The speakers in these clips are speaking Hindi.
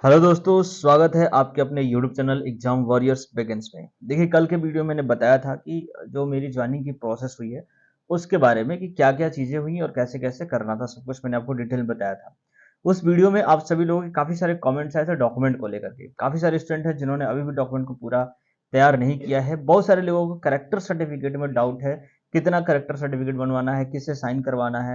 हेलो दोस्तों, स्वागत है आपके अपने YouTube channel exam warriors begins में। देखिए, कल के वीडियो मैंने बताया था कि जो मेरी ज्वाइनिंग की प्रोसेस हुई है उसके बारे में कि क्या-क्या चीज़ें हुई और कैसे-कैसे करना था, सब कुछ मैंने आपको डिटेल में बताया था। उस वीडियो में आप सभी लोगों के काफ़ी सारे कमेंट्स आए थे डॉक्यूमेंट को लेकर के। काफ़ी सारे स्टूडेंट हैं जिन्होंने अभी भी डॉक्यूमेंट को पूरा तैयार नहीं किया है। बहुत सारे लोगों को कैरेक्टर सर्टिफिकेट में डाउट है, कितना कैरेक्टर सर्टिफिकेट बनवाना है, किससे साइन करवाना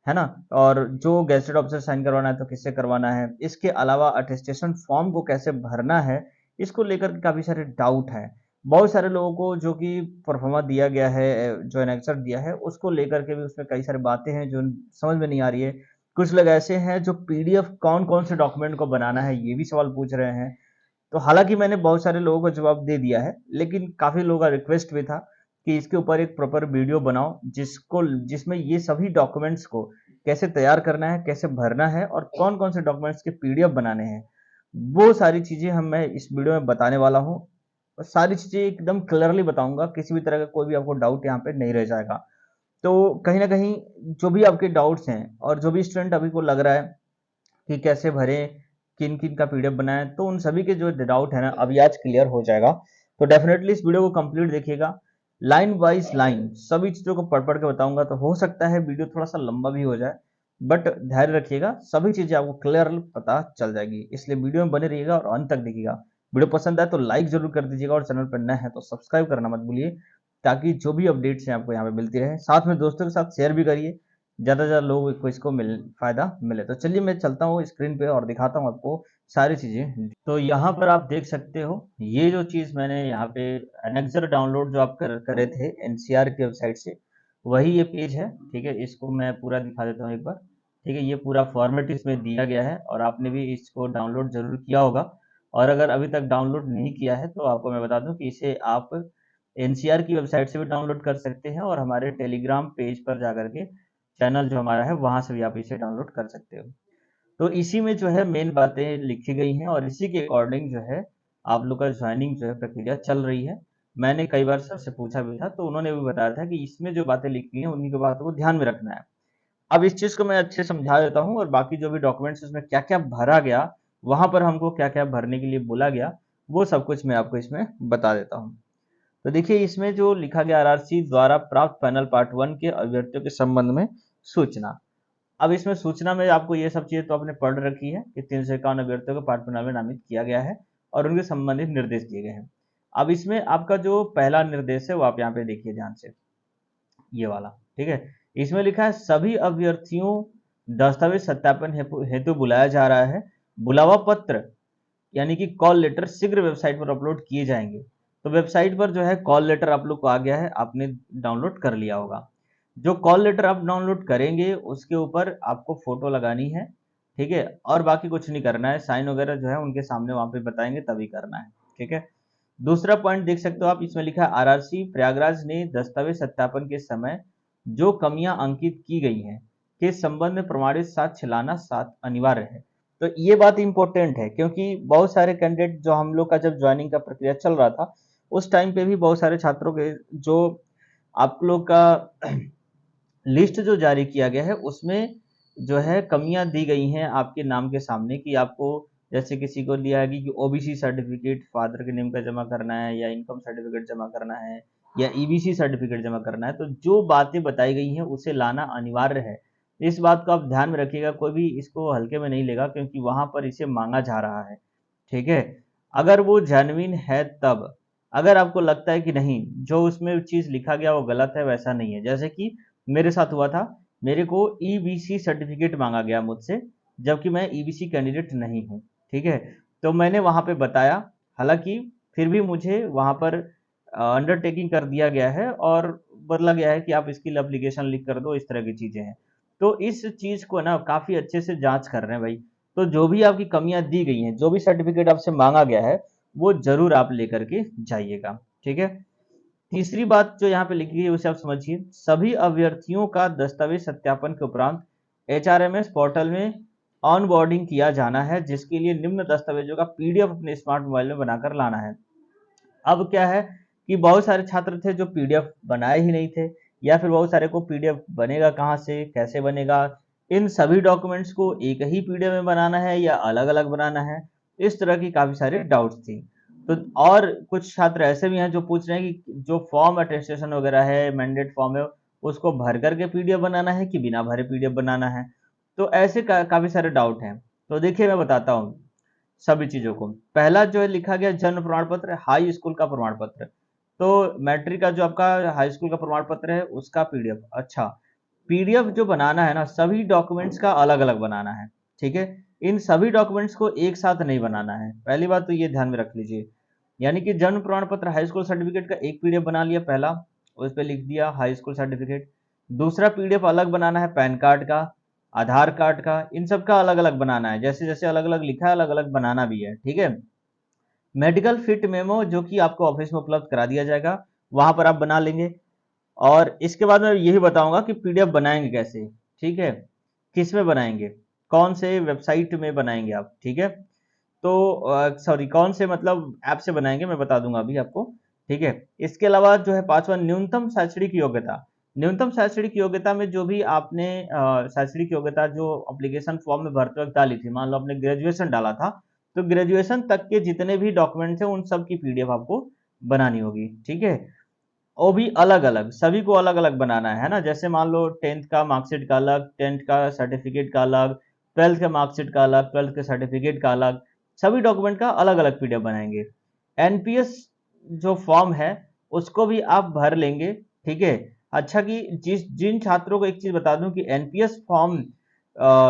है ना? और जो गेज़ेटेड ऑफिसर साइन करवाना है तो किससे करवाना है? इसके अलावा अटेस्टेशन फॉर्म को कैसे भरना है? इसको लेकर के काफ़ी सारे डाउट हैं। बहुत सारे लोगों को जो कि प्रोफ़ार्मा दिया गया है जो एनेक्सर दिया है उसको लेकर के भी उसमें कई सारी बातें हैं जो समझ में नहीं आ रही है। कुछ लोग ऐसे हैं जो पीडीएफ कौन-कौन से डॉक्यूमेंट को बनाना है ये भी सवाल पूछ रहे हैं। तो हालाँकि मैंने बहुत सारे लोगों को जवाब दे दिया है, लेकिन काफ़ी लोगों का रिक्वेस्ट भी था कि इसके ऊपर एक प्रॉपर वीडियो बनाओ जिसमें ये सभी डॉक्यूमेंट्स को कैसे तैयार करना है, कैसे भरना है और कौन-कौन से डॉक्यूमेंट्स के पीडीएफ बनाने हैं। वो सारी चीज़ें मैं इस वीडियो में बताने वाला हूँ और सारी चीज़ें एकदम क्लियरली बताऊँगा, किसी भी तरह का कोई भी आपको डाउट यहाँ पे नहीं रह जाएगा। तो कहीं न कहीं जो भी आपके डाउट्स हैं और जो भी स्टूडेंट अभी को लग रहा है कि कैसे भरें, किन-किन का पीडीएफ बनाएँ, तो उन सभी के जो डाउट है ना अभी आज क्लियर हो जाएगा। तो डेफ़िनेटली इस वीडियो को कंप्लीट देखिएगा। लाइन वाइज़ लाइन सभी चीज़ों को पढ़-पढ़ के बताऊँगा, तो हो सकता है वीडियो थोड़ा-सा लंबा भी हो जाए, बट धैर्य रखिएगा, सभी चीज़ें आपको क्लियर पता चल जाएगी। इसलिए वीडियो में बने रहिएगा और अंत तक देखिएगा। वीडियो पसंद आए तो लाइक ज़रूर कर दीजिएगा और चैनल पर नए हैं तो सब्सक्राइब करना मत भूलिए, ताकि जो भी अपडेट्स हैं आपको यहाँ पे मिलती रहे। साथ में दोस्तों के साथ शेयर भी करिए, ज़्यादा से ज़्यादा लोगों को इसको फ़ायदा मिले। तो चलिए मैं चलता हूँ स्क्रीन पे और दिखाता हूँ आपको सारी चीज़ें। तो यहाँ पर आप देख सकते हो, ये जो चीज़ मैंने यहाँ पे एनेक्सर डाउनलोड जो आप करे थे एनसीआर की वेबसाइट से, वही ये पेज है, ठीक है? इसको मैं पूरा दिखा देता हूँ एक बार, ठीक है? ये पूरा फॉर्मेट इसमें दिया गया है और आपने भी इसको डाउनलोड ज़रूर किया होगा और अगर अभी तक डाउनलोड नहीं किया है, तो आपको मैं बता दूँ कि इसे आप एनसीआर की वेबसाइट से भी डाउनलोड कर सकते हैं और हमारे टेलीग्राम पेज पर जाकर के चैनल जो हमारा है वहाँ से भी आप इसे डाउनलोड कर सकते हो। तो इसी में जो है मेन बातें लिखी गई हैं और इसी के अकॉर्डिंग जो है आप लोग का जॉइनिंग जो है प्रक्रिया चल रही है। मैंने कई बार सर से पूछा भी था तो उन्होंने भी बताया था कि इसमें जो बातें लिखी हैं उन्हीं की बातों को ध्यान में रखना है। अब इस चीज़ को मैं अच्छे से समझा देता हूँ और बाकी जो भी डॉक्यूमेंट्स उसमें क्या-क्या भरा गया, वहाँ पर हमको क्या-क्या भरने के लिए बोला गया, वो सब कुछ मैं आपको इसमें बता देता हूँ। तो देखिए इसमें जो लिखा गया आरआरसी द्वारा प्राप्त पैनल पार्ट 1 के अभ्यर्थियों के संबंध में सूचना। अब इसमें सूचना में आपको ये सब चीज़ें तो आपने पढ़ रखी है कि 351 अभ्यर्थियों को पार्ट पैनल में नामित किया गया है और उनके संबंधित निर्देश दिए गए हैं। अब इसमें आपका जो पहला निर्देश है वो आप यहाँ पे देखिए ध्यान से, ये वाला, ठीक है? इसमें लिखा है सभी अभ्यर्थियों दस्तावेज सत्यापन हेतु बुलाया जा रहा है। बुलावा पत्र यानी कि कॉल लेटर शीघ्र वेबसाइट पर अपलोड किए जाएंगे। तो वेबसाइट पर जो है कॉल लेटर आप लोग को आ गया है, आपने डाउनलोड कर लिया होगा। जो कॉल लेटर आप डाउनलोड करेंगे उसके ऊपर आपको फोटो लगानी है, ठीक है? और बाकी कुछ नहीं करना है, साइन वगैरह जो है उनके सामने वहां पे बताएंगे तभी करना है, ठीक है? दूसरा पॉइंट देख सकते हो आप, इसमें लिखा है आरआरसी प्रयागराज ने दस्तावेज सत्यापन के समय जो कमियां अंकित की गई हैं के संबंध में प्रमाणित साक्ष्य लाना साथ अनिवार्य है। तो ये बात इंपॉर्टेंट है क्योंकि बहुत सारे कैंडिडेट जो हम लोग का जब ज्वाइनिंग का प्रक्रिया चल रहा था उस टाइम पे भी बहुत सारे छात्रों के जो आप लोग का लिस्ट जो जारी किया गया है उसमें जो है कमियां दी गई हैं आपके नाम के सामने कि आपको जैसे किसी को दिया है कि ओबीसी सर्टिफिकेट फादर के नेम का जमा करना है या इनकम सर्टिफिकेट जमा करना है या ईबीसी सर्टिफिकेट जमा करना है, तो जो बातें बताई गई हैं उसे लाना अनिवार्य है। इस बात को आप ध्यान में रखिएगा, कोई भी इसको हल्के में नहीं लेगा क्योंकि वहां पर इसे मांगा जा रहा है, ठीक है? अगर वो जेन्युइन है तब, अगर आपको लगता है कि नहीं जो उसमें चीज लिखा गया वो गलत है, वैसा नहीं है। जैसे कि मेरे साथ हुआ था, मेरे को ईबीसी सर्टिफिकेट मांगा गया मुझसे, जबकि मैं ईबीसी कैंडिडेट नहीं हूँ, ठीक है? तो मैंने वहाँ पे बताया, हालाँकि फिर भी मुझे वहाँ पर अंडरटेकिंग कर दिया गया है और बोला गया है कि आप इसके लिए एप्लीकेशन लिख कर दो, इस तरह की चीज़ें हैं। तो इस चीज़ को ना काफ़ी अच्छे से जाँच कर रहे हैं भाई। तो जो भी आपकी कमियाँ दी गई हैं, जो भी सर्टिफिकेट आपसे माँगा गया है, वो ज़रूर आप लेकर के जाइएगा, ठीक है? तीसरी बात जो यहाँ पे लिखी है उसे आप समझिए, सभी अभ्यर्थियों का दस्तावेज सत्यापन के उपरांत एचआरएमएस पोर्टल में ऑन बोर्डिंग किया जाना है, जिसके लिए निम्न दस्तावेजों का पीडीएफ अपने स्मार्ट मोबाइल में बनाकर लाना है। अब क्या है कि बहुत सारे छात्र थे जो पीडीएफ बनाए ही नहीं थे या फिर बहुत सारे को पीडीएफ बनेगा कहाँ से, कैसे बनेगा? इन सभी डॉक्यूमेंट्स को एक ही पीडीएफ में बनाना है या अलग-अलग बनाना है? इस तरह की काफी सारे डाउट्स थी। तो और कुछ छात्र ऐसे भी हैं जो पूछ रहे हैं कि जो फॉर्म अटेस्टेशन वगैरह है, मैंडेट फॉर्म है, उसको भर करके पीडीएफ बनाना है कि बिना भरे पीडीएफ बनाना है। तो ऐसे काफी सारे डाउट हैं। तो देखिए मैं बताता हूँ सभी चीजों को। पहला जो है लिखा गया जन्म प्रमाण पत्र, हाई स्कूल का प्रमाण पत्र। तो मैट्रिक का जो आपका हाई स्कूल का प्रमाण पत्र है उसका पीडीएफ। अच्छा, पीडीएफ जो बनाना है ना, सभी डॉक्यूमेंट्स का अलग अलग बनाना है। ठीक है, इन सभी डॉक्यूमेंट्स को एक साथ नहीं बनाना है, पहली बात तो ये ध्यान में रख लीजिए। यानी कि जन्म प्रमाण पत्र हाई स्कूल सर्टिफिकेट का एक पीडीएफ बना लिया पहला, उस पर लिख दिया हाई स्कूल सर्टिफिकेट। दूसरा पीडीएफ अलग बनाना है पैन कार्ड का, आधार कार्ड का, इन सब का अलग अलग बनाना है। जैसे जैसे अलग अलग लिखा है अलग अलग बनाना भी है। ठीक है, मेडिकल फिट मेमो जो कि आपको ऑफिस में उपलब्ध करा दिया जाएगा, वहां पर आप बना लेंगे। और इसके बाद मैं यही बताऊंगा कि पीडीएफ बनाएंगे कैसे। ठीक है, किस में बनाएंगे, कौन से वेबसाइट में बनाएंगे आप। ठीक है, तो सॉरी कौन से मतलब ऐप से बनाएंगे मैं बता दूंगा अभी आपको। ठीक है, इसके अलावा जो है पांचवा न्यूनतम शैक्षणिक योग्यता। न्यूनतम शैक्षणिक योग्यता में जो भी आपने शैक्षणिक योग्यता जो एप्लीकेशन फॉर्म में भरते वक्त डाली थी, मान लो आपने ग्रेजुएशन डाला था, तो ग्रेजुएशन तक के जितने भी डॉक्यूमेंट्स हैं उन सब की पीडीएफ आपको बनानी होगी। ठीक है, वो भी अलग अलग, सभी को अलग अलग बनाना है ना। जैसे मान लो 10th का मार्कशीट का अलग, 10th का सर्टिफिकेट का अलग, 12th का मार्कशीट का अलग, 12th के सर्टिफिकेट का अलग, सभी डॉक्यूमेंट का अलग अलग पीडीएफ बनाएंगे। एनपीएस जो फॉर्म है उसको भी आप भर लेंगे। ठीक है, अच्छा कि जिन छात्रों को एक चीज बता दूं कि एनपीएस फॉर्म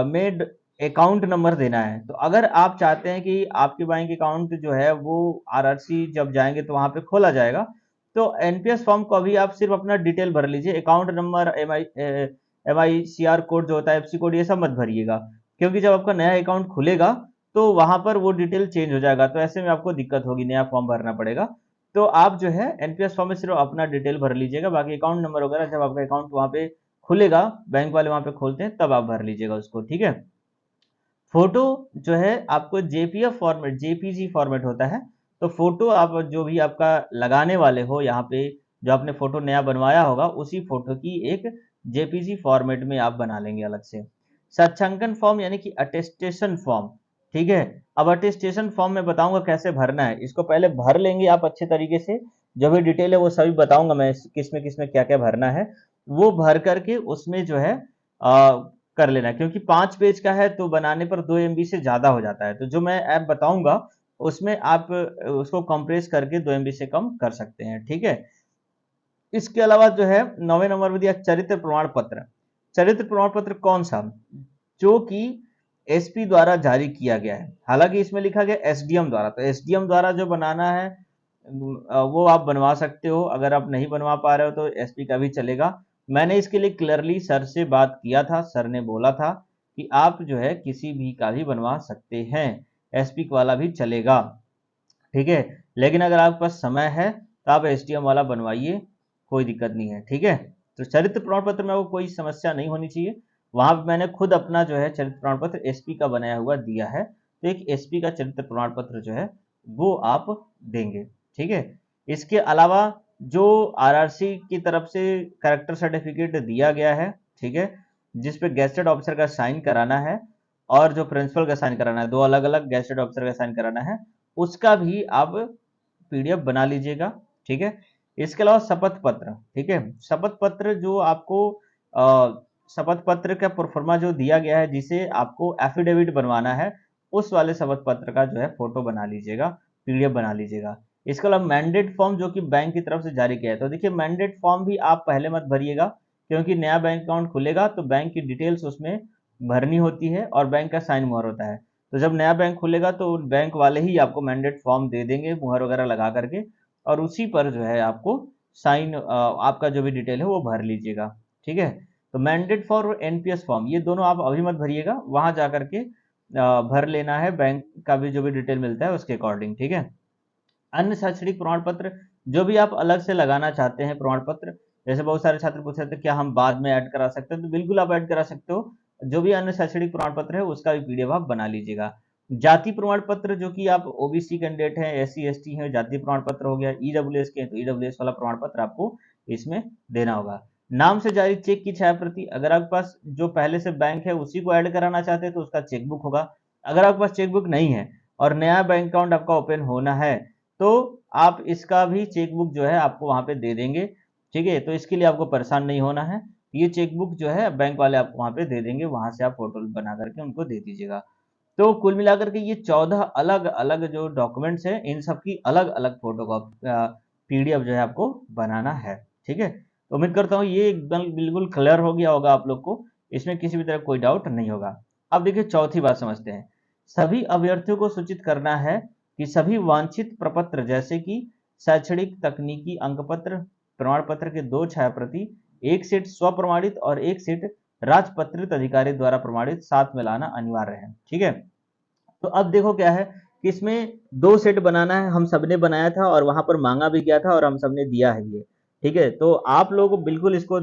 में अकाउंट नंबर देना है। तो अगर आप चाहते हैं कि आपके बैंक अकाउंट जो है वो आरआरसी जब जाएंगे तो वहां पे खोला जाएगा, तो एनपीएस फॉर्म को अभी आप सिर्फ अपना डिटेल भर लीजिए, अकाउंट नंबर, एमआईसीआर कोड जो होता है, एफसी कोड, ये सब मत भरिएगा। क्योंकि जब आपका नया अकाउंट खुलेगा तो वहां पर वो डिटेल चेंज हो जाएगा, तो ऐसे में आपको दिक्कत होगी, नया फॉर्म भरना पड़ेगा। तो आप जो है एनपीएस फॉर्म में सिर्फ अपना डिटेल भर लीजिएगा, बाकी अकाउंट नंबर वगैरह जब आपका अकाउंट वहां पे खुलेगा, बैंक वाले वहां पे खोलते हैं, तब आप भर लीजिएगा उसको। ठीक है, फोटो जो है आपको जेपीएफ फॉर्मेट, जेपीजी फॉर्मेट होता है। तो फोटो आप जो भी आपका लगाने वाले हो यहाँ पे, जो आपने फोटो नया बनवाया होगा, उसी फोटो की एक जेपीजी फॉर्मेट में आप बना लेंगे अलग से। सत्यांकन फॉर्म यानी कि अटेस्टेशन फॉर्म। ठीक है, अब अटेस्टेशन फॉर्म में बताऊंगा कैसे भरना है, इसको पहले भर लेंगे आप अच्छे तरीके से। जो भी डिटेल है वो सभी बताऊंगा मैं, किसमें क्या क्या भरना है, वो भर करके उसमें जो है कर लेना। क्योंकि 5 पेज का है तो बनाने पर 2 MB से ज्यादा हो जाता है। तो जो मैं ऐप बताऊंगा उसमें आप उसको कंप्रेस करके 2 MB से कम कर सकते हैं। ठीक है, इसके अलावा जो है 9वें नंबर में दिया चरित्र प्रमाण पत्र। चरित्र प्रमाण पत्र कौन सा, जो कि एसपी द्वारा जारी किया गया है। हालांकि इसमें लिखा गया एसडीएम द्वारा, तो एसडीएम द्वारा जो बनाना है वो आप बनवा सकते हो। अगर आप नहीं बनवा पा रहे हो तो एसपी का भी चलेगा। मैंने इसके लिए क्लियरली सर से बात किया था, सर ने बोला था कि आप जो है किसी भी का भी बनवा सकते हैं, एसपी वाला भी चलेगा। ठीक है, लेकिन अगर आपके पास समय है तो आप एसडीएम वाला बनवाइए, कोई दिक्कत नहीं है। ठीक है, तो चरित्र प्रमाण पत्र में आपको कोई समस्या नहीं होनी चाहिए। वहां पे मैंने खुद अपना जो है चरित्र प्रमाण पत्र एसपी का बनाया हुआ दिया है, तो एक एसपी का चरित्र प्रमाण पत्र जो है वो आप देंगे। ठीक है, इसके अलावा जो आरआरसी की तरफ से करेक्टर सर्टिफिकेट दिया गया है, ठीक है, जिसपे गेस्टेड ऑफिसर का साइन कराना है और जो प्रिंसिपल का साइन कराना है, दो अलग अलग गेस्टेड ऑफिसर का साइन कराना है, उसका भी आप पीडीएफ बना लीजिएगा। ठीक है, इसके अलावा शपथ पत्र। ठीक है, शपथ पत्र जो आपको शपथ पत्र का प्रोफार्मा जो दिया गया है, जिसे आपको एफिडेविट बनवाना है, उस वाले शपथ पत्र का जो है फोटो बना लीजिएगा, पीडीएफ बना लीजिएगा। इसके अलावा मैंडेट फॉर्म जो कि बैंक की तरफ से जारी किया है, तो देखिए मैंडेट फॉर्म भी आप पहले मत भरिएगा, क्योंकि नया बैंक अकाउंट खुलेगा तो बैंक की डिटेल्स उसमें भरनी होती है और बैंक का साइन मुहर होता है। तो जब नया बैंक खुलेगा तो बैंक वाले ही आपको मैंडेट फॉर्म दे देंगे मुहर वगैरह लगा करके, और उसी पर जो है आपको साइन आपका जो भी डिटेल है वो भर लीजिएगा। ठीक है, तो मैंडेट फॉर और एनपीएस फॉर्म ये दोनों आप अभी मत भरिएगा, वहां जा करके भर लेना है, बैंक का भी जो भी डिटेल मिलता है उसके अकॉर्डिंग। ठीक है, अन्य शैक्षणिक प्रमाण पत्र जो भी आप अलग से लगाना चाहते हैं प्रमाण पत्र, जैसे बहुत सारे छात्र पूछ रहे थे क्या हम बाद में ऐड करा सकते हैं, तो बिल्कुल आप ऐड करा सकते हो। जो भी अन्य शैक्षणिक प्रमाण पत्र है उसका भी पीडीएफ आप बना लीजिएगा। जाति प्रमाण पत्र जो कि आप ओबीसी कैंडिडेट हैं, एससी एसटी हैं, जाति प्रमाण पत्र हो गया, ईडब्ल्यूएस के हैं तो ईडब्ल्यूएस वाला प्रमाण पत्र आपको इसमें देना होगा। नाम से जारी चेक की छाया प्रति, अगर आपके पास जो पहले से बैंक है उसी को ऐड कराना चाहते हैं तो उसका चेकबुक होगा। अगर आपके पास चेकबुक नहीं है और नया बैंक अकाउंट आपका ओपन होना है तो आप इसका भी चेकबुक जो है आपको वहां पे दे देंगे। ठीक है, तो इसके लिए आपको परेशान नहीं होना है। ये चेकबुक जो है बैंक वाले आपको वहां पे दे देंगे, वहां से आप फोटो बना करके उनको दे दीजिएगा। तो कुल मिलाकर के ये 14 अलग अलग जो डॉक्यूमेंट्स हैं, इन सब की अलग अलग फोटो पीडीएफ जो है आपको बनाना है। ठीक है, तो उम्मीद करता हूँ ये एकदम बिल्कुल क्लियर हो गया होगा आप लोग को, इसमें किसी भी तरह कोई डाउट नहीं होगा। अब देखिए चौथी बात समझते हैं। सभी अभ्यर्थियों को सूचित करना है कि सभी वांछित प्रपत्र जैसे कि शैक्षणिक तकनीकी अंक पत्र, प्रमाण पत्र के 2 छायाप्रति, एक सेट स्वप्रमाणित और एक सेट राजपत्रित अधिकारी द्वारा प्रमाणित साथ में लाना अनिवार्य है। ठीक है, तो अब देखो क्या है कि इसमें 2 सेट बनाना है, हम सबने बनाया था और वहां पर मांगा भी गया था और हम सबने दिया है ये। ठीक है, तो आप लोग बिल्कुल इसको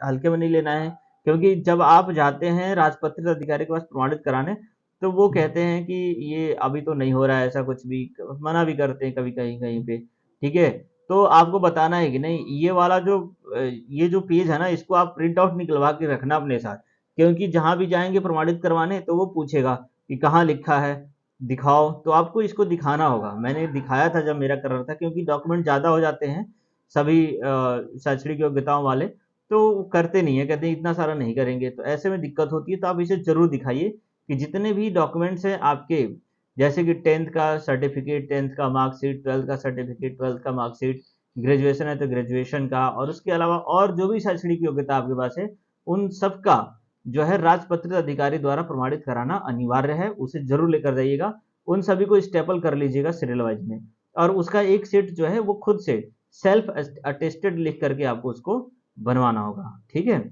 हल्के में नहीं लेना है, क्योंकि जब आप जाते हैं राजपत्रित अधिकारी के पास प्रमाणित कराने, तो वो कहते हैं कि ये अभी तो नहीं हो रहा है, ऐसा कुछ भी मना भी करते हैं कभी कहीं कहीं पे। ठीक है, तो आपको बताना है कि नहीं, ये वाला जो ये जो पेज है ना, इसको आप प्रिंट आउट निकलवा के रखना अपने साथ, क्योंकि जहां भी जाएंगे प्रमाणित करवाने तो वो पूछेगा कि कहाँ लिखा है, दिखाओ। तो आपको इसको दिखाना होगा। मैंने दिखाया था जब मेरा कर रहा था, क्योंकि डॉक्यूमेंट ज़्यादा हो जाते हैं सभी शैक्षणिक योग्यताओं वाले, तो करते नहीं है, कहते हैं इतना सारा नहीं करेंगे, तो ऐसे में दिक्कत होती है। तो आप इसे जरूर दिखाइए कि जितने भी डॉक्यूमेंट्स हैं आपके, जैसे कि 10th का सर्टिफिकेट, 10th का मार्कशीट, 12th का सर्टिफिकेट, 12th का मार्कशीट, ग्रेजुएशन है तो ग्रेजुएशन का, और उसके अलावा और जो भी शैक्षणिक योग्यता आपके पास है, उन सबका जो है राजपत्रित अधिकारी द्वारा प्रमाणित कराना अनिवार्य है, उसे जरूर लेकर जाइएगा। उन सभी को स्टेपल कर लीजिएगा सीरियल वाइज में, और उसका एक सेट जो है वो खुद से सेल्फ अटेस्टेड लिख करके आपको उसको बनवाना होगा। ठीक है,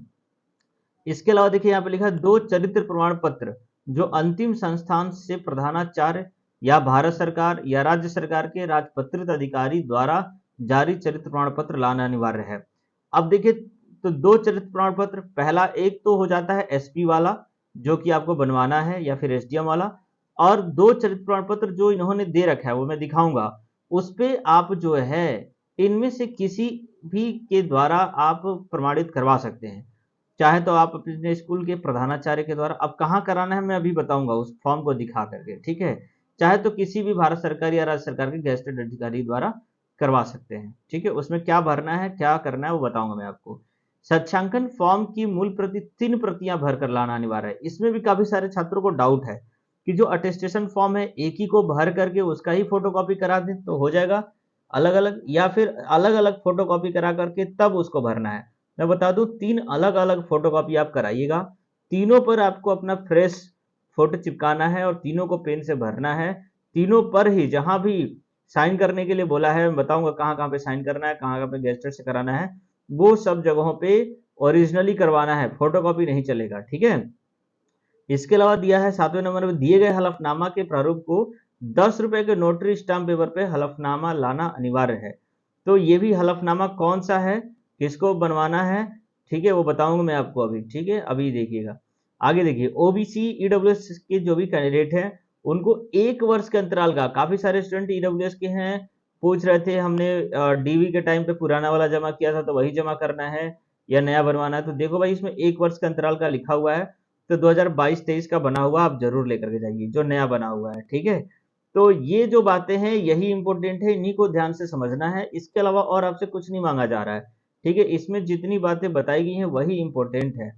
इसके अलावा देखिए यहाँ पे लिखा है 2 चरित्र प्रमाण पत्र जो अंतिम संस्थान से प्रधानाचार्य या भारत सरकार या राज्य सरकार के राजपत्रित अधिकारी द्वारा जारी चरित्र प्रमाण पत्र लाना अनिवार्य है। अब देखिए, तो 2 चरित्र प्रमाण पत्र, पहला एक तो हो जाता है एसपी वाला जो कि आपको बनवाना है, या फिर एसडीएम वाला, और 2 चरित्र प्रमाण पत्र जो इन्होंने दे रखा है वो मैं दिखाऊंगा। उस पे आप जो है इनमें से किसी भी के द्वारा आप प्रमाणित करवा सकते हैं। चाहे तो आप अपने स्कूल के प्रधानाचार्य के द्वारा, अब कहाँ कराना है मैं अभी बताऊंगा उस फॉर्म को दिखा करके। ठीक है, चाहे तो किसी भी भारत सरकार या राज्य सरकार के गेस्टेड अधिकारी द्वारा करवा सकते हैं। ठीक है, उसमें क्या भरना है क्या करना है वो बताऊंगा मैं आपको। सत्यांकन फॉर्म की मूल प्रति 3 प्रतियां भर कर लाना अनिवार्य है। इसमें भी काफी सारे छात्रों को डाउट है कि जो अटेस्टेशन फॉर्म है एक ही को भर करके उसका ही फोटोकॉपी करा दें तो हो जाएगा अलग अलग, या फिर अलग अलग फोटोकॉपी करा करके तब उसको भरना है। मैं बता दूं 3 अलग अलग फोटोकॉपी आप कराइएगा, तीनों पर आपको अपना फ्रेश फोटो चिपकाना है और तीनों को पेन से भरना है। तीनों पर ही जहां भी साइन करने के लिए बोला है, मैं बताऊंगा कहाँ कहाँ पे साइन करना है, कहाँ कहाँ पे गेस्टर से कराना है, वो सब जगहों पे ओरिजिनली करवाना है, फोटोकॉपी नहीं चलेगा। ठीक है, इसके अलावा दिया है 7वें नंबर में, दिए गए हलफनामा के प्रारूप को 10 रुपए के नोटरी स्टाम्प पेपर पे हलफनामा लाना अनिवार्य है। तो ये भी हलफनामा कौन सा है, किसको बनवाना है, ठीक है, वो बताऊंगा मैं आपको अभी। ठीक है, अभी देखिएगा आगे। देखिए ओबीसी ईडब्ल्यूएस के जो भी कैंडिडेट हैं उनको 1 वर्ष के अंतराल का, काफी सारे स्टूडेंट ईडब्ल्यूएस के हैं, पूछ रहे थे हमने डीवी के टाइम पे पुराना वाला जमा किया था तो वही जमा करना है या नया बनवाना है। तो देखो भाई इसमें 1 वर्ष के अंतराल का लिखा हुआ है, तो 2022-23 का बना हुआ आप जरूर लेकर के जाइए जो नया बना हुआ है। ठीक है, तो ये जो बातें हैं यही इंपॉर्टेंट है, इन्हीं को ध्यान से समझना है। इसके अलावा और आपसे कुछ नहीं मांगा जा रहा है। ठीक है, इसमें जितनी बातें बताई गई हैं वही इंपॉर्टेंट है।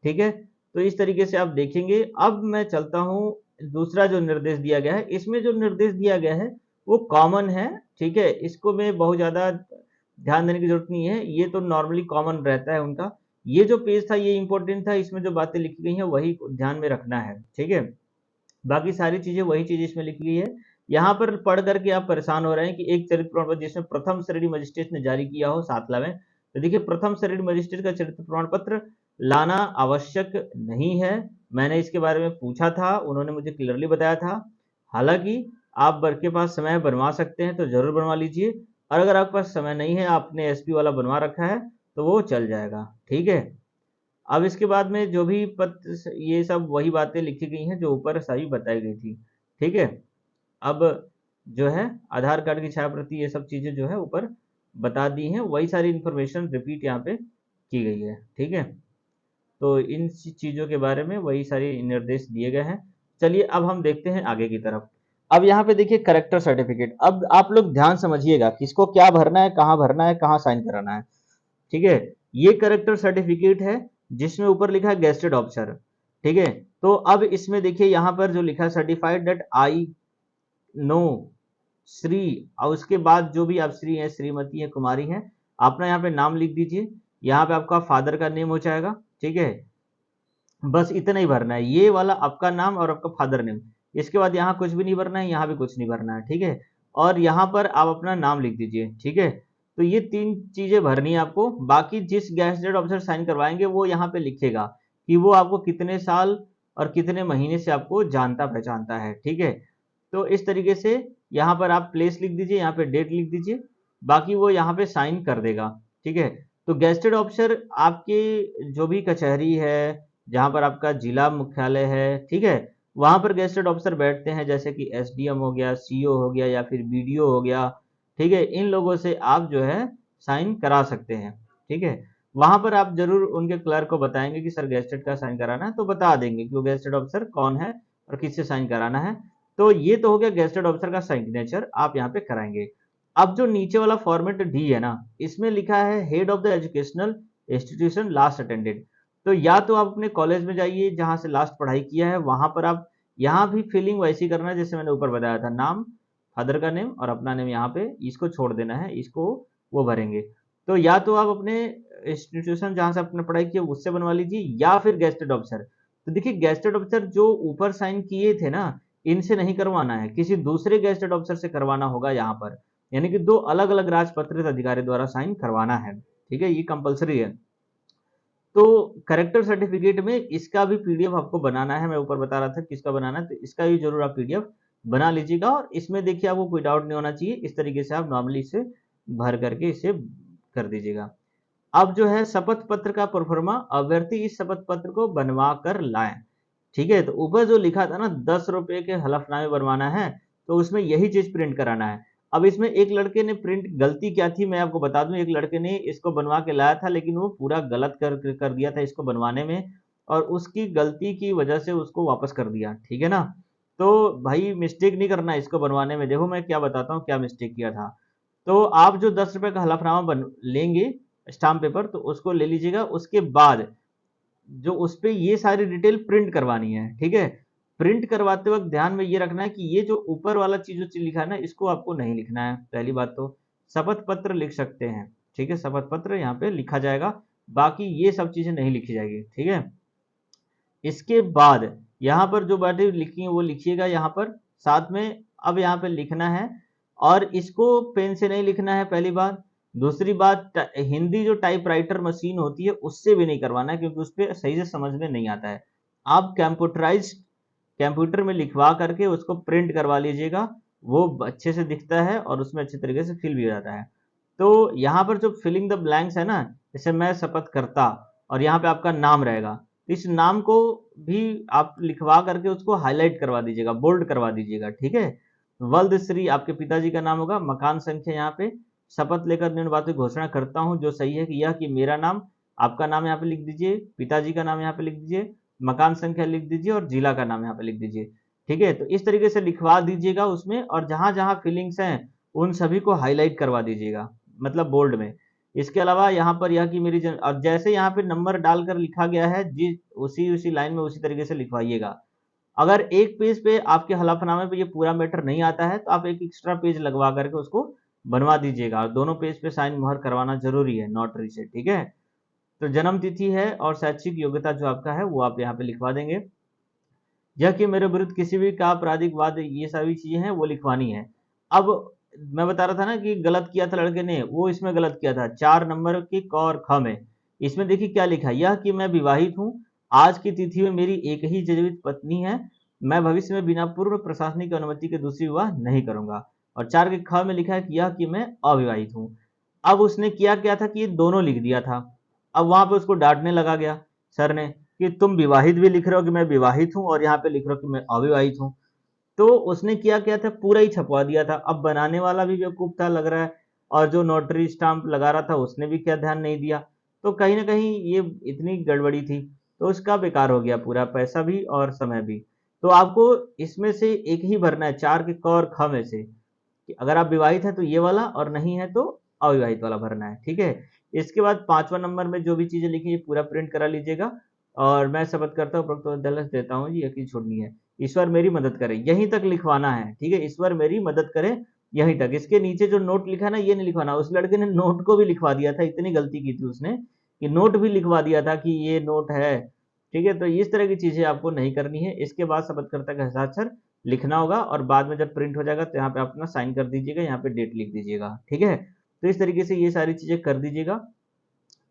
ठीक है, तो इस तरीके से आप देखेंगे। अब मैं चलता हूँ, दूसरा जो निर्देश दिया गया है, इसमें जो निर्देश दिया गया है वो कॉमन है। ठीक है, इसको मैं बहुत ज्यादा ध्यान देने की जरूरत नहीं है, ये तो नॉर्मली कॉमन रहता है उनका। ये जो पेज था ये इंपॉर्टेंट था, इसमें जो बातें लिखी गई हैं वही ध्यान में रखना है। ठीक है, बाकी सारी चीजें वही चीज इसमें लिखी गई है। यहाँ पर पढ़ करके आप परेशान हो रहे हैं कि एक चरित्र प्रमाण पत्र जिसमें प्रथम श्रेणी मजिस्ट्रेट ने जारी किया हो 7 में, तो देखिए प्रथम श्रेणी मजिस्ट्रेट का चरित्र प्रमाण पत्र लाना आवश्यक नहीं है। मैंने इसके बारे में पूछा था, उन्होंने मुझे क्लियरली बताया था। हालांकि आप के पास समय है, बनवा सकते हैं तो जरूर बनवा लीजिए, और अगर आपके पास समय नहीं है, आपने एसपी वाला बनवा रखा है, तो वो चल जाएगा। ठीक है, अब इसके बाद में जो भी पत्र, ये सब वही बातें लिखी गई हैं जो ऊपर सही बताई गई थी। ठीक है, अब जो है आधार कार्ड की छाया प्रति, ये सब चीजें जो है ऊपर बता दी हैं, वही सारी इंफॉर्मेशन रिपीट यहाँ पे की गई है। ठीक है, तो इन चीजों के बारे में वही सारे निर्देश दिए गए हैं। चलिए अब हम देखते हैं आगे की तरफ। अब यहाँ पे देखिए करेक्टर सर्टिफिकेट। अब आप लोग ध्यान समझिएगा किसको क्या भरना है, कहाँ साइन कराना है। ठीक है, ये करेक्टर सर्टिफिकेट है जिसमें ऊपर लिखा है गेस्टेड ऑफिसर। ठीक है, तो अब इसमें देखिए यहाँ पर जो लिखा है certified that I know Shri, और उसके बाद जो भी आप श्री है, श्रीमती है, कुमारी है, अपना यहाँ पे नाम लिख दीजिए। यहाँ पे आपका फादर का नेम हो जाएगा। ठीक है, बस इतना ही भरना है, ये वाला आपका नाम और आपका फादर नेम। इसके बाद यहाँ कुछ भी नहीं भरना है, यहाँ भी कुछ नहीं भरना है। ठीक है, और यहाँ पर आप अपना नाम लिख दीजिए। ठीक है, तो ये 3 चीजें भरनी है आपको। बाकी जिस गैजेटेड ऑफिसर साइन करवाएंगे वो यहाँ पे लिखेगा कि वो आपको कितने साल और कितने महीने से आपको जानता पहचानता है। ठीक है, तो इस तरीके से यहाँ पर आप प्लेस लिख दीजिए, यहाँ पे डेट लिख दीजिए, बाकी वो यहाँ पे साइन कर देगा। ठीक है, तो गेस्टेड ऑफिसर आपके जो भी कचहरी है, जहाँ पर आपका जिला मुख्यालय है, ठीक है, वहां पर गेस्टेड ऑफिसर बैठते हैं, जैसे कि एसडीएम हो गया, सीओ हो गया, या फिर बीडीओ हो गया। ठीक है, इन लोगों से आप जो है साइन करा सकते हैं। ठीक है, वहां पर आप जरूर उनके क्लर्क को बताएंगे कि सर गेस्टेड का साइन कराना है, तो बता देंगे कि वो गेस्टेड ऑफिसर कौन है और किससे साइन कराना है। तो ये तो हो गया गेस्टेड ऑफिसर का सिग्नेचर आप यहाँ पे कराएंगे। अब जो नीचे वाला फॉर्मेट डी है ना, इसमें लिखा है head of the educational institution last attended. तो या तो आप अपने कॉलेज में जाइए जहां से लास्ट पढ़ाई किया है, वहां पर आप यहाँ भी फिलिंग वैसी करना है जैसे मैंने ऊपर बताया था, नाम, फादर का नेम और अपना नेम, यहाँ पे इसको छोड़ देना है, इसको वो भरेंगे। तो या तो आप अपने इंस्टीट्यूशन जहां से आपने पढ़ाई की उससे बनवा लीजिए, या फिर गेस्टेड ऑफिसर। तो देखिए गेस्टेड ऑफिसर जो ऊपर साइन किए थे ना, इनसे नहीं करवाना है, किसी दूसरे गेस्टेड ऑफिसर से करवाना होगा यहाँ पर, यानी कि 2 अलग अलग राजपत्रित अधिकारी द्वारा साइन करवाना है। ठीक है, ये कंपलसरी है। तो करेक्टर सर्टिफिकेट में इसका भी पीडीएफ आपको बनाना है, मैं ऊपर बता रहा था किसका बनाना है, तो इसका भी जरूर आप पीडीएफ बना लीजिएगा। और इसमें देखिए आपको कोई डाउट नहीं होना चाहिए, इस तरीके से आप नॉर्मली इसे भर करके इसे कर दीजिएगा। अब जो है शपथ पत्र का प्रोफर्मा, अभ्यर्थी इस शपथ पत्र को बनवा कर लाएं। ठीक है, तो ऊपर जो लिखा था ना 10 रुपए के हलफनामे बनवाना है, तो उसमें यही चीज प्रिंट कराना है। अब इसमें एक लड़के ने प्रिंट, गलती क्या थी मैं आपको बता दूं, एक लड़के ने इसको बनवा के लाया था लेकिन वो पूरा गलत कर दिया था इसको बनवाने में, और उसकी गलती की वजह से उसको वापस कर दिया। ठीक है ना, तो भाई मिस्टेक नहीं करना है इसको बनवाने में। देखो मैं क्या बताता हूँ क्या मिस्टेक किया था। तो आप जो 10 रुपए का हलफनामा बन लेंगे, स्टाम्प पेपर, तो उसको ले लीजिएगा। उसके बाद जो उस पे ये सारी डिटेल प्रिंट करवानी है। ठीक है, प्रिंट करवाते वक्त ध्यान में ये रखना है कि ये जो ऊपर वाला चीज जो चीज लिखा है ना, इसको आपको नहीं लिखना है। पहली बात तो शपथ पत्र लिख सकते हैं। ठीक है, शपथ पत्र यहाँ पे लिखा जाएगा, बाकी ये सब चीजें नहीं लिखी जाएगी। ठीक है, इसके बाद यहाँ पर जो बातें लिखी हैं वो लिखिएगा यहाँ पर साथ में। अब यहाँ पे लिखना है, और इसको पेन से नहीं लिखना है, पहली बात। दूसरी बात, हिंदी जो टाइपराइटर मशीन होती है उससे भी नहीं करवाना है, क्योंकि उस पर सही से समझ में नहीं आता है। आप कंप्यूटराइज कंप्यूटर में लिखवा करके उसको प्रिंट करवा लीजिएगा, वो अच्छे से दिखता है और उसमें अच्छे तरीके से फिल भी हो जाता है। तो यहाँ पर जो फिलिंग द ब्लैंक्स है ना, जैसे मैं शपथ करता, और यहाँ पे आपका नाम रहेगा, इस नाम को भी आप लिखवा करके उसको हाईलाइट करवा दीजिएगा, बोल्ड करवा दीजिएगा। ठीक है, वल्द श्री आपके पिताजी का नाम होगा, मकान संख्या यहाँ पे, शपथ लेकर निम्न बातों की घोषणा करता हूँ जो सही है कि यह कि मेरा नाम, आपका नाम यहाँ पे लिख दीजिए, पिताजी का नाम यहाँ पे लिख दीजिए, मकान संख्या लिख दीजिए और जिला का नाम यहाँ पे लिख दीजिए। ठीक है, तो इस तरीके से लिखवा दीजिएगा उसमें, और जहां जहां फिलिंग्स हैं उन सभी को हाईलाइट करवा दीजिएगा, मतलब बोल्ड में। इसके अलावा यहाँ पर यह कि मेरी और जैसे यहाँ पे नंबर डालकर लिखा गया है जी, उसी उसी लाइन में उसी तरीके से लिखवाइएगा। अगर एक पेज पे आपके हलफनामे पे ये पूरा मैटर नहीं आता है, तो आप एक एक्स्ट्रा पेज लगवा करके उसको बनवा दीजिएगा, और दोनों पेज पे साइन मोहर करवाना जरूरी है नोटरी से। ठीक है, तो जन्म तिथि है और शैक्षिक योग्यता जो आपका है वो आप यहाँ पे लिखवा देंगे। यह कि मेरे विरुद्ध किसी भी का आपराधिक वाद, ये सभी चीजें हैं वो लिखवानी है। अब मैं बता रहा था ना कि गलत किया था लड़के ने, वो इसमें गलत किया था 4 नंबर की क और ख में। इसमें देखिए क्या लिखा है, यह कि मैं विवाहित हूँ, आज की तिथि में मेरी एक ही जीवित पत्नी है, मैं भविष्य में बिना पूर्व प्रशासनिक अनुमति के दूसरी विवाह नहीं करूंगा। और 4 के ख में लिखा है कि यह कि मैं अविवाहित हूँ। अब उसने किया क्या था कि ये दोनों लिख दिया था। अब वहां पे उसको डांटने लगा गया सर ने कि तुम विवाहित भी लिख रहे हो कि मैं विवाहित हूं, और यहाँ पे लिख रहे हो कि मैं अविवाहित हूं। तो उसने किया था, पूरा ही छपवा दिया था। अब बनाने वाला भी बेवकूफ था लग रहा है, और जो नोटरी स्टाम्प लगा रहा था उसने भी क्या ध्यान नहीं दिया। तो कहीं ना कहीं ये इतनी गड़बड़ी थी, तो उसका बेकार हो गया पूरा पैसा भी और समय भी। तो आपको इसमें से एक ही भरना है, 4 के क और ख में से, कि अगर आप विवाहित हैं तो ये वाला, और नहीं है तो अविवाहित वाला भरना है, ठीक है। इसके बाद 5वां नंबर में जो भी चीजें लिखी है पूरा प्रिंट करा लीजिएगा। और मैं शपथ करता हूँ, प्रत्युदलस देता हूँ जी, यकीन छोड़नी है, ईश्वर मेरी मदद करे, यहीं तक लिखवाना है, ठीक है। ईश्वर मेरी मदद करे, यहीं तक। इसके नीचे जो नोट लिखा है ना, ये नहीं लिखवाना। उस लड़के ने नोट को भी लिखवा दिया था, इतनी गलती की थी उसने कि नोट भी लिखवा दिया था कि ये नोट है, ठीक है। तो इस तरह की चीजें आपको नहीं करनी है। इसके बाद शपथकर्ता का हस्ताक्षर लिखना होगा, और बाद में जब प्रिंट हो जाएगा तो यहाँ पे अपना साइन कर दीजिएगा, यहाँ पे डेट लिख दीजिएगा, ठीक है। तो इस तरीके से ये सारी चीजें कर दीजिएगा।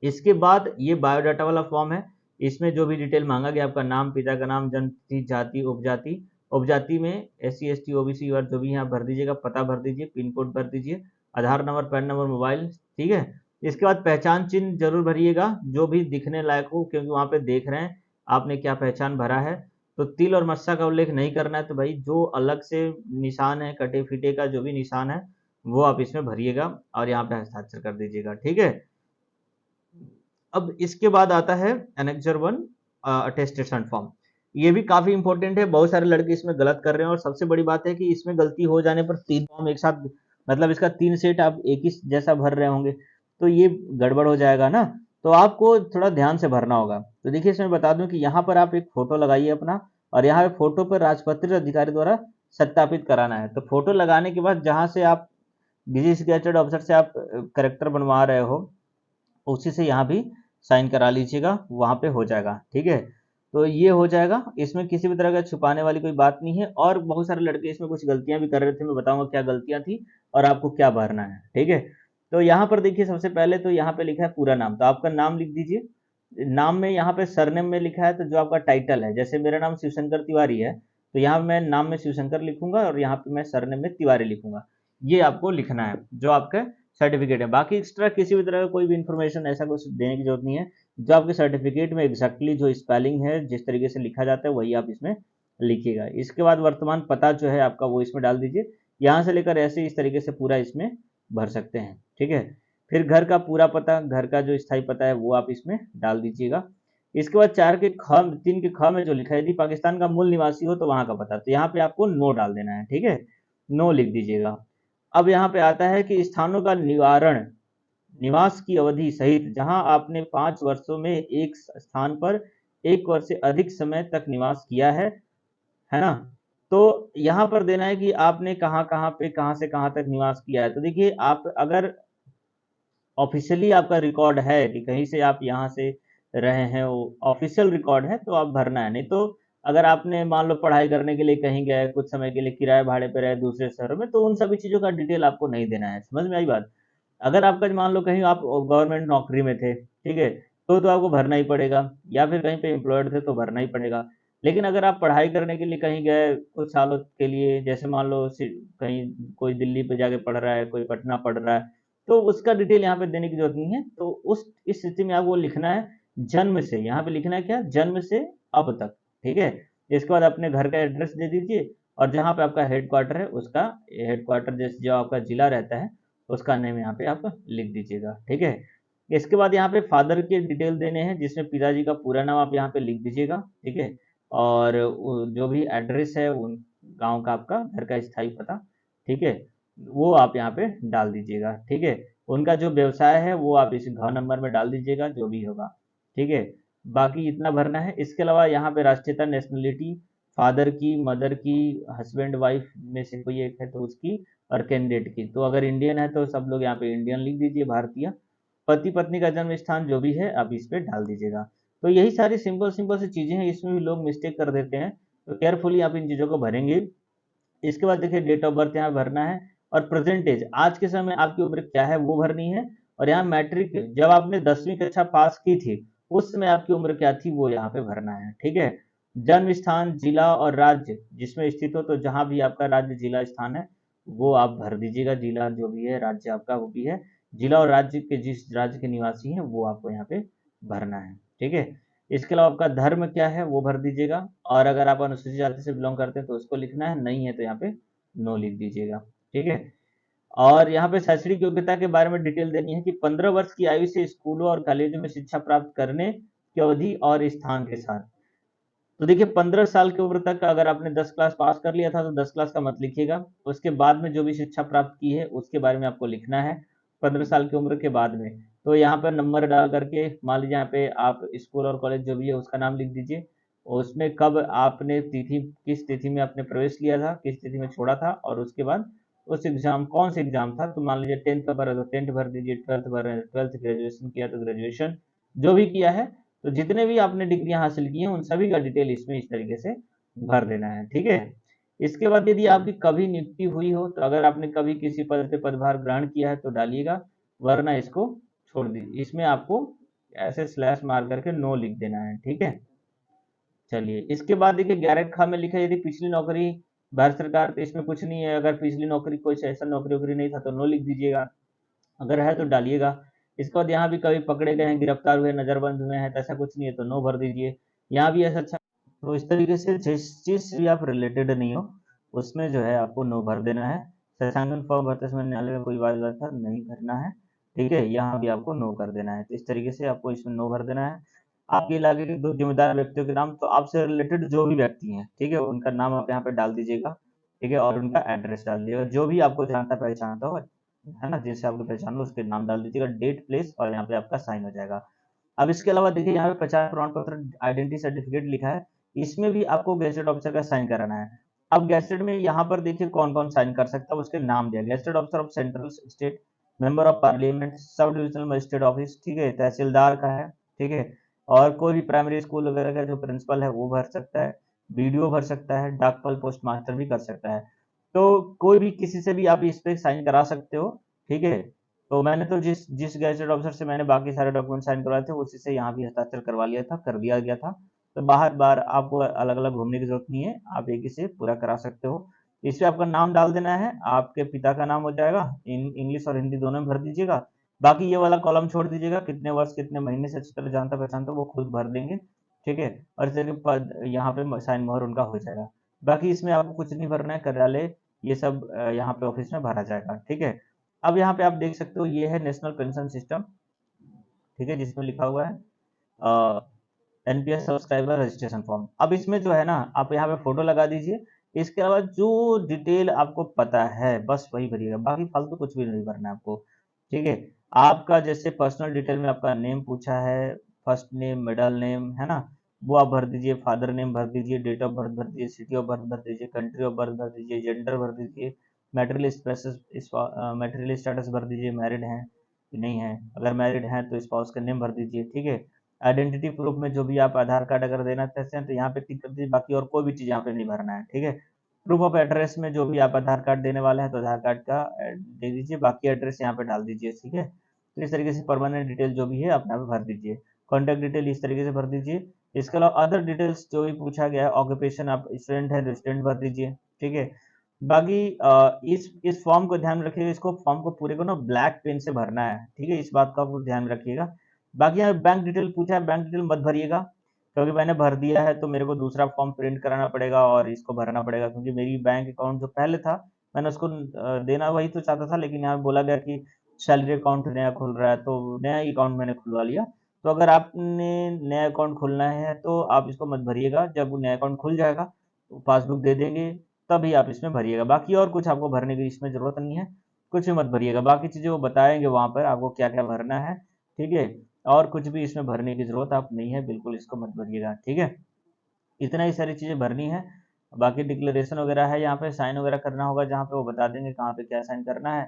इसके बाद ये बायोडाटा वाला फॉर्म है, इसमें जो भी डिटेल मांगा गया, आपका नाम, पिता का नाम, जन्म तिथि, जाति, उपजाति, उपजाति में SC ST OBC और जो भी यहाँ भर दीजिएगा, पता भर दीजिए, पिन कोड भर दीजिए, आधार नंबर, पैन नंबर, मोबाइल, ठीक है। इसके बाद पहचान चिन्ह जरूर भरिएगा, जो भी दिखने लायक हो, क्योंकि वहाँ पे देख रहे हैं आपने क्या पहचान भरा है। तो तिल और मस्सा का उल्लेख नहीं करना है, तो भाई जो अलग से निशान है, कटे फीटे का जो भी निशान है वो आप इसमें भरिएगा और यहाँ पे हस्ताक्षर कर दीजिएगा, ठीक है। अब इसके बाद आता है एनेक्जर 1 अटेस्टेशन फॉर्म। ये भी काफी इंपॉर्टेंट है, बहुत सारे लड़के इसमें गलत कर रहे हैं, और सबसे बड़ी बात है कि इसमें गलती हो जाने पर 3 फॉर्म एक साथ, मतलब इसका 3 सेट आप एक ही जैसा भर रहे होंगे, तो ये गड़बड़ हो जाएगा ना। तो आपको थोड़ा ध्यान से भरना होगा। तो देखिए, इसमें बता दूं कि यहाँ पर आप एक फोटो लगाइए अपना, और यहाँ पे फोटो पर राजपत्रित अधिकारी द्वारा सत्यापित कराना है। तो फोटो लगाने के बाद जहां से आप डिजी गैजेटेड ऑफिसर से आप करेक्टर बनवा रहे हो, उसी से यहाँ भी साइन करा लीजिएगा, वहां पे हो जाएगा, ठीक है। तो ये हो जाएगा, इसमें किसी भी तरह का छुपाने वाली कोई बात नहीं है। और बहुत सारे लड़के इसमें कुछ गलतियां भी कर रहे थे, मैं बताऊंगा क्या गलतियां थी और आपको क्या भरना है, ठीक है। तो यहाँ पर देखिए, सबसे पहले तो यहाँ पे लिखा है पूरा नाम, तो आपका नाम लिख दीजिए। नाम में यहाँ पे सरनेम में लिखा है, तो जो आपका टाइटल है, जैसे मेरा नाम शिवशंकर तिवारी है, तो यहाँ मैं नाम में शिवशंकर लिखूंगा और यहाँ पे मैं सरनेम में तिवारी लिखूंगा। ये आपको लिखना है जो आपका सर्टिफिकेट है। बाकी एक्स्ट्रा किसी भी तरह का कोई भी इंफॉर्मेशन ऐसा कुछ देने की जरूरत नहीं है। जो आपके सर्टिफिकेट में एग्जैक्टली जो स्पेलिंग है, जिस तरीके से लिखा जाता है, वही आप इसमें लिखिएगा। इसके बाद वर्तमान पता जो है आपका, वो इसमें डाल दीजिए। यहाँ से लेकर ऐसे इस तरीके से पूरा इसमें भर सकते हैं, ठीक है। फिर घर का पूरा पता, घर का जो स्थायी पता है वो आप इसमें डाल दीजिएगा। इसके बाद 4 के ख, 3 के ख में जो लिखा है, यदि पाकिस्तान का मूल निवासी हो तो वहां का पता, तो यहाँ पे आपको नो डाल देना है, ठीक है, नो लिख दीजिएगा। अब यहाँ पे आता है कि स्थानों का निवारण, निवास की अवधि सहित, जहां आपने 5 वर्षों में एक स्थान पर 1 वर्ष से अधिक समय तक निवास किया है ना। तो यहाँ पर देना है कि आपने कहाँ कहाँ पे, कहाँ से कहाँ तक निवास किया है। तो देखिए, आप अगर ऑफिशियली आपका रिकॉर्ड है कि कहीं से आप यहाँ से रहे हैं, वो ऑफिशियल रिकॉर्ड है, तो आप भरना है। नहीं तो अगर आपने मान लो पढ़ाई करने के लिए कहीं गए, कुछ समय के लिए किराए भाड़े पे रहे दूसरे शहरों में, तो उन सभी चीजों का डिटेल आपको नहीं देना है। समझ में आई बात। अगर आपका मान लो कहीं आप गवर्नमेंट नौकरी में थे, ठीक है, तो आपको भरना ही पड़ेगा, या फिर कहीं पे एम्प्लॉयड थे तो भरना ही पड़ेगा। लेकिन अगर आप पढ़ाई करने के लिए कहीं गए कुछ सालों के लिए, जैसे मान लो कहीं कोई दिल्ली पे जाके पढ़ रहा है, कोई पटना पढ़ रहा है, तो उसका डिटेल यहाँ पे देने की जरूरत नहीं है। तो उस इस स्थिति में आपको लिखना है जन्म से, यहाँ पे लिखना है क्या, जन्म से अब तक, ठीक है। इसके बाद अपने घर का एड्रेस दे दीजिए, और जहाँ पे आपका हेडक्वार्टर है, उसका हेडक्वार्टर जैसे जो आपका जिला रहता है, उसका नेम यहाँ पे आप लिख दीजिएगा, ठीक है। इसके बाद यहाँ पे फादर के डिटेल देने हैं, जिसमें पिताजी का पूरा नाम आप यहाँ पे लिख दीजिएगा, ठीक है। और जो भी एड्रेस है उन गांव का, आपका घर का स्थायी पता, ठीक है, वो आप यहाँ पे डाल दीजिएगा, ठीक है। उनका जो व्यवसाय है वो आप इस घ नंबर में डाल दीजिएगा, जो भी होगा, ठीक है। बाकी इतना भरना है। इसके अलावा यहाँ पे राष्ट्रीयता, नेशनलिटी, फादर की, मदर की, हस्बैंड वाइफ में से कोई एक है तो उसकी, और कैंडिडेट की। तो अगर इंडियन है तो सब लोग यहाँ पे इंडियन लिख दीजिए, भारतीय। पति पत्नी का जन्म स्थान जो भी है आप इस पे डाल दीजिएगा। तो यही सारी सिंपल सिंपल सी चीजें हैं, इसमें भी लोग मिस्टेक कर देते हैं, तो केयरफुली आप इन चीजों को भरेंगे। इसके बाद देखिए, डेट ऑफ बर्थ यहाँ भरना है, और प्रेजेंट एज, आज के समय आपकी उम्र क्या है वो भरनी है। और यहाँ मैट्रिक, जब आपने 10वीं कक्षा पास की थी उस समय आपकी उम्र क्या थी वो यहाँ पे भरना है, ठीक है। जन्म स्थान, जिला और राज्य जिसमें स्थित हो, तो जहां भी आपका राज्य जिला स्थान है वो आप भर दीजिएगा, जिला जो भी है, राज्य आपका वो भी है। जिला और राज्य के, जिस राज्य के निवासी हैं वो आपको यहाँ पे भरना है, ठीक है। इसके अलावा आपका धर्म क्या है वो भर दीजिएगा, और अगर आप अनुसूचित जाति से बिलोंग करते हैं तो उसको लिखना है, नहीं है तो यहाँ पे नो लिख दीजिएगा, ठीक है। और यहाँ पे शैक्षणिक योग्यता के बारे में डिटेल देनी है कि 15 वर्ष की आयु से स्कूलों और कॉलेजों में शिक्षा प्राप्त करने की अवधि और स्थान के साथ, तो देखिए 15 साल की उम्र तक अगर आपने 10 क्लास पास कर लिया था तो 10 क्लास का मत लिखिएगा। उसके बाद में जो भी शिक्षा प्राप्त की है उसके बारे में आपको लिखना है 15 साल की उम्र के बाद में। तो यहाँ पर नंबर डाल करके मान लीजिए यहाँ पे आप स्कूल और कॉलेज जो भी है उसका नाम लिख दीजिए। उसमें कब आपने तिथि किस तिथि में आपने प्रवेश लिया था, किस तिथि में छोड़ा था और उसके बाद उस एग्ज़ाम कौन सा एग्ज़ाम था। तो मान लीजिए 10th का भरा तो 10th भर दीजिए, 12th भर रहे हैं 12th, ग्रेजुएशन किया तो ग्रेजुएशन, जो भी किया है तो जितने भी आपने डिग्रियां हासिल की हैं उन सभी का डिटेल इसमें इस तरीके से भर देना है, ठीक है। इसके बाद यदि आपकी कभी नियुक्ति हुई हो तो अगर आपने कभी किसी पद पे पदभार ग्रहण किया है तो डालिएगा, वरना इसको छोड़ दीजिए। इसमें आपको ऐसे स्लैश मार करके नो लिख देना है, ठीक है। चलिए इसके बाद देखिए 11 खा में लिखा है यदि पिछली नौकरी भारत सरकार, तो इसमें कुछ नहीं है। अगर पिछली नौकरी कोई ऐसा नौकरी वोकरी नहीं था तो नो लिख दीजिएगा, अगर है तो डालिएगा। इसके बाद यहाँ भी कभी पकड़े गए हैं, गिरफ्तार हुए, नजरबंद हुए हैं तो ऐसा कुछ नहीं है तो नो भर दीजिए। यहाँ भी ऐसा अच्छा। तो इस तरीके से जिस चीज से भी आप रिलेटेड नहीं हो उसमें जो है आपको नो भर देना है। शशांकन फॉर्म भरते समय न्यायालय में कोई वादा था नहीं भरना है, ठीक है। यहाँ भी आपको नो कर देना है। तो इस तरीके से आपको इसमें नो भर देना है। आपके इलाके के 2 जिम्मेदार व्यक्तियों के नाम, तो आपसे रिलेटेड जो भी व्यक्ति हैं, ठीक है, उनका नाम आप यहाँ पे डाल दीजिएगा, ठीक है, और उनका एड्रेस डाल दीजिएगा। जो भी आपको जानता पहचानता हो, है ना, जिससे आपको पहचान लो उसके नाम डाल दीजिएगा, डेट, प्लेस, और यहाँ पे आपका साइन हो जाएगा। अब इसके अलावा देखिए यहाँ पे प्रचार प्रमाण पत्र, आइडेंटिटी सर्टिफिकेट लिखा है, इसमें भी आपको गेजेटेड ऑफिसर का साइन कराना है। अब गेजेटेड में यहाँ पर देखिए कौन कौन साइन कर सकता है, उसके नाम दिया, gazetted officer of central state, member of parliament, sub divisional magistrate office, ठीक है, तहसीलदार का है, ठीक है, और कोई भी प्राइमरी स्कूल वगैरह का जो प्रिंसिपल है वो भर सकता है, बीडीओ भर सकता है, डाकपाल पोस्ट मास्टर भी कर सकता है। तो कोई भी किसी से भी आप इस पे साइन करा सकते हो, ठीक है। तो मैंने तो जिस जिस गैजेटेड ऑफिसर से मैंने बाकी सारे डॉक्यूमेंट साइन करवाए थे उसी से यहाँ भी हस्ताक्षर करवा लिया था, कर दिया गया था। तो बाहर बार आपको अलग अलग घूमने की जरूरत नहीं है, आप एक ही से पूरा करा सकते हो। इसमें आपका नाम डाल देना है, आपके पिता का नाम हो जाएगा, इंग्लिश और हिंदी दोनों में भर दीजिएगा। बाकी ये वाला कॉलम छोड़ दीजिएगा, कितने वर्ष कितने महीने से अच्छी तरह जानता पहचानता वो खुद भर देंगे, ठीक है। और यहाँ पे साइन मोहर उनका हो जाएगा। बाकी इसमें आपको कुछ नहीं भरना है, कार्यालय ये सब यहाँ पे ऑफिस में भरा जाएगा, ठीक है। अब यहाँ पे आप देख सकते हो ये है नेशनल पेंशन सिस्टम, ठीक है, जिसमें लिखा हुआ है एनपीएस सब्सक्राइबर रजिस्ट्रेशन फॉर्म। अब इसमें जो है ना आप यहाँ पे फोटो लगा दीजिए। इसके अलावा जो डिटेल आपको पता है बस वही भरिएगा, बाकी फालतू कुछ भी नहीं भरना है आपको, ठीक है। आपका जैसे पर्सनल डिटेल में आपका नेम पूछा है, फर्स्ट नेम, मिडल नेम, है ना, वो आप भर दीजिए, फादर नेम भर दीजिए, डेट ऑफ बर्थ भर दीजिए, सिटी ऑफ बर्थ भर दीजिए, कंट्री ऑफ बर्थ भर दीजिए, जेंडर भर दीजिए, मैटेरियल स्टेटस भर दीजिए, मैरिड हैं कि नहीं है, अगर मैरिड हैं तो स्पाउस का नेम भर दीजिए, ठीक है। आइडेंटिटी प्रूफ में जो भी आप आधार कार्ड अगर देना चाहते हैं तो यहाँ पे टिक कर दीजिए, बाकी और कोई भी चीज़ यहाँ पे नहीं भरना है, ठीक है। प्रूफ ऑफ एड्रेस में जो भी आप आधार कार्ड देने वाले हैं तो आधार कार्ड का दे दीजिए, बाकी एड्रेस यहाँ पे डाल दीजिए, ठीक है। तो इस तरीके से परमानेंट डिटेल जो भी है आप यहाँ पे भर दीजिए, कॉन्टैक्ट डिटेल इस तरीके से भर दीजिए। इसके अलावा अदर डिटेल्स जो भी पूछा गया है, ऑक्यूपेशन आप स्टूडेंट है, रेजिडेंट भर दीजिए, ठीक है। बाकी इस फॉर्म को ध्यान रखिएगा, इसको फॉर्म को पूरे को ना ब्लैक पेन से भरना है, ठीक है, इस बात का आपको ध्यान रखिएगा। बाकी यहाँ बैंक डिटेल पूछा है, बैंक डिटेल मत भरिएगा, क्योंकि मैंने भर दिया है तो मेरे को दूसरा फॉर्म प्रिंट कराना पड़ेगा और इसको भरना पड़ेगा, क्योंकि मेरी बैंक अकाउंट जो पहले था मैंने उसको देना वही तो चाहता था, लेकिन यहाँ बोला गया कि सैलरी अकाउंट नया खुल रहा है तो नया अकाउंट मैंने खुलवा लिया। तो अगर आपने नया अकाउंट खोलना है तो आप इसको मत भरिएगा, जब नया अकाउंट खुल जाएगा तो पासबुक दे देंगे तभी आप इसमें भरिएगा। बाकी और कुछ आपको भरने की इसमें जरूरत नहीं है, कुछ भी मत भरिएगा, बाकी चीजें वो बताएंगे वहां पर आपको क्या क्या भरना है, ठीक है। और कुछ भी इसमें भरने की जरूरत आप नहीं है, बिल्कुल इसको मत भरिएगा, ठीक है। इतना ही सारी चीजें भरनी है। बाकी डिक्लेरेशन वगैरह है, यहाँ पे साइन वगैरह करना होगा, जहाँ पे वो बता देंगे कहाँ पे क्या साइन करना है,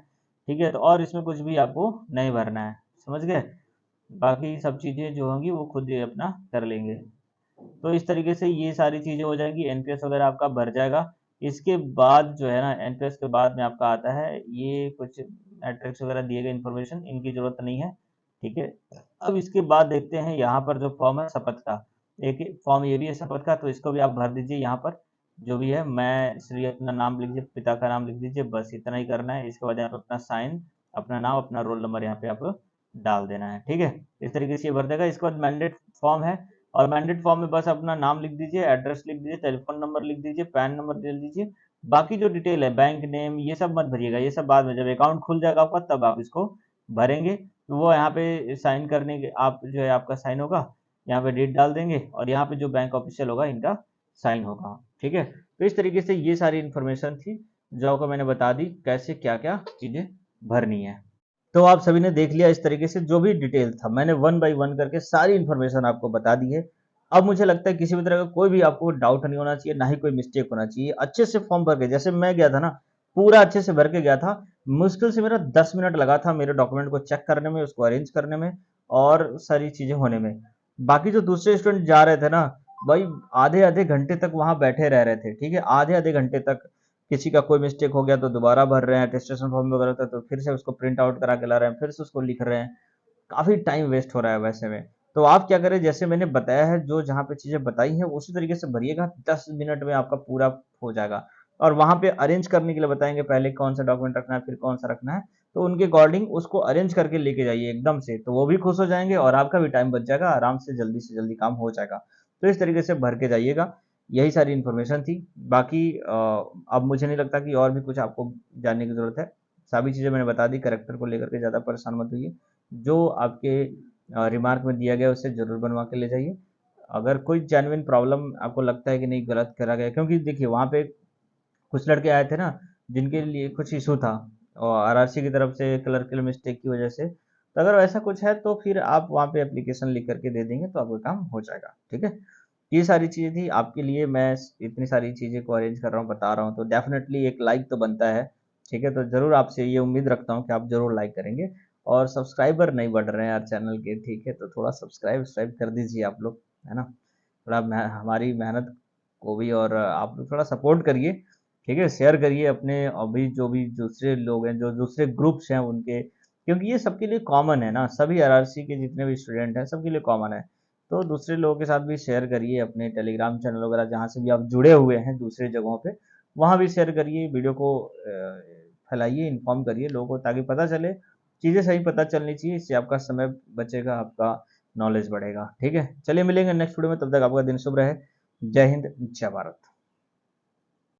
ठीक है। तो और इसमें कुछ भी आपको नहीं भरना है, समझ गए। बाकी सब चीजें जो होंगी वो खुद ही अपना कर लेंगे। तो इस तरीके से ये सारी चीजें हो जाएंगी, एनपीएस वगैरह आपका भर जाएगा। इसके बाद जो है ना एनपीएस के बाद में आपका आता है ये कुछ मैट्रिक्स वगैरह दिए गए इन्फॉर्मेशन, इनकी जरूरत नहीं है, ठीक है। अब इसके बाद देखते हैं यहाँ पर जो फॉर्म है शपथ का, एक फॉर्म ये भी है शपथ का, तो इसको भी आप भर दीजिए। यहाँ पर जो भी है मैं श्री अपना नाम लिख दीजिए, पिता का नाम लिख दीजिए, बस इतना ही करना है। इसके बाद यहाँ पे अपना साइन, अपना नाम, अपना रोल नंबर यहाँ पे आप डाल देना है, ठीक है। इस तरीके से ये भर देगा। इसके बाद मैंडेट फॉर्म है, और मैंडेट फॉर्म में बस अपना नाम लिख दीजिए, एड्रेस लिख दीजिए, टेलीफोन नंबर लिख दीजिए, पैन नंबर दे दीजिए। बाकी जो डिटेल है बैंक नेम ये सब मत भरिएगा, ये सब बाद में जब अकाउंट खुल जाएगा आपका तब आप इसको भरेंगे। तो वो यहाँ पे साइन करने के आप जो है आपका साइन होगा, यहाँ पे डेट डाल देंगे और यहाँ पे जो बैंक ऑफिशियल होगा इनका साइन होगा। ठीक है, तो इस तरीके से ये सारी इन्फॉर्मेशन थी जो आपको मैंने बता दी कैसे क्या क्या चीज़ें भरनी है। तो आप सभी ने देख लिया इस तरीके से जो भी डिटेल था मैंने वन बाय वन करके सारी इन्फॉर्मेशन आपको बता दी है। अब मुझे लगता है किसी भी तरह का कोई भी आपको डाउट नहीं होना चाहिए, ना ही कोई मिस्टेक होना चाहिए। अच्छे से फॉर्म भर के जैसे मैं गया था ना, पूरा अच्छे से भर के गया था। मुश्किल से मेरा 10 मिनट लगा था मेरे डॉक्यूमेंट को चेक करने में, उसको अरेंज करने में और सारी चीज़ें होने में। बाकी जो दूसरे स्टूडेंट जा रहे थे ना, भाई आधे-आधे घंटे तक वहाँ बैठे रह रहे थे, ठीक है? आधे-आधे घंटे तक किसी का कोई मिस्टेक हो गया तो दोबारा भर रहे हैं, अटेस्टेशन फॉर्म वगैरह था तो फिर से उसको प्रिंट आउट करा के ला रहे हैं, फिर से उसको लिख रहे हैं। काफ़ी टाइम वेस्ट हो रहा है वैसे में। तो आप क्या करें जैसे मैंने बताया है जो जहाँ पे चीज़ें बताई हैं उसी तरीके से भरिएगा, 10 मिनट में आपका पूरा हो जाएगा। और वहाँ पे अरेंज करने के लिए बताएँगे पहले कौन-सा डॉक्यूमेंट रखना है, फिर कौन-सा रखना है। तो उनके अकॉर्डिंग उसको अरेंज करके लेके जाइए एकदम से, तो वो भी खुश हो जाएँगे और आपका भी टाइम बच जाएगा, आराम से जल्दी काम हो जाएगा। तो इस तरीके से भर के जाइएगा। यही सारी इन्फॉर्मेशन थी। बाकी अब मुझे नहीं लगता कि और भी कुछ आपको जानने की ज़रूरत है। सभी चीज़ें मैंने बता दी, कैरेक्टर को लेकर के ज़्यादा परेशान मत होइए। जो आपके रिमार्क में दिया गया उससे ज़रूर बनवा के ले जाइए। अगर कोई जेन्युइन प्रॉब्लम आपको लगता है कि नहीं गलत करा गया, क्योंकि देखिए वहाँ पे कुछ लड़के आए थे ना जिनके लिए कुछ इशू था और आरआरसी की तरफ से क्लर्कल मिस्टेक की वजह से। तो अगर ऐसा कुछ है तो फिर आप वहाँ पे एप्लीकेशन लिख करके दे देंगे तो आपका काम हो जाएगा। ठीक है, ये सारी चीज़ें थी आपके लिए। मैं इतनी सारी चीज़ें को अरेंज कर रहा हूँ, बता रहा हूँ, तो डेफिनेटली एक लाइक तो बनता है। ठीक है, तो ज़रूर आपसे ये उम्मीद रखता हूँ कि आप ज़रूर लाइक करेंगे। और सब्सक्राइबर नहीं बढ़ रहे हैं यार चैनल के, ठीक है, तो थोड़ा सब्सक्राइब कर दीजिए आप लोग, है ना? थोड़ा हमारी मेहनत को भी और आप लोग थोड़ा सपोर्ट करिए। ठीक है, शेयर करिए अपने अभी जो भी दूसरे लोग हैं, जो दूसरे ग्रुप्स हैं उनके, क्योंकि ये सबके लिए कॉमन है ना, सभी आरआरसी के जितने भी स्टूडेंट हैं सबके लिए कॉमन है। तो दूसरे लोगों के साथ भी शेयर करिए, अपने टेलीग्राम चैनल वगैरह जहाँ से भी आप जुड़े हुए हैं दूसरे जगहों पे, वहाँ भी शेयर करिए, वीडियो को फैलाइए, इन्फॉर्म करिए लोगों को ताकि पता चले, चीज़ें सही पता चलनी चाहिए, इससे आपका समय बचेगा, आपका नॉलेज बढ़ेगा। ठीक है, चलिए मिलेंगे नेक्स्ट वीडियो में, तब तक आपका दिन शुभ रहे। जय हिंद, जय भारत।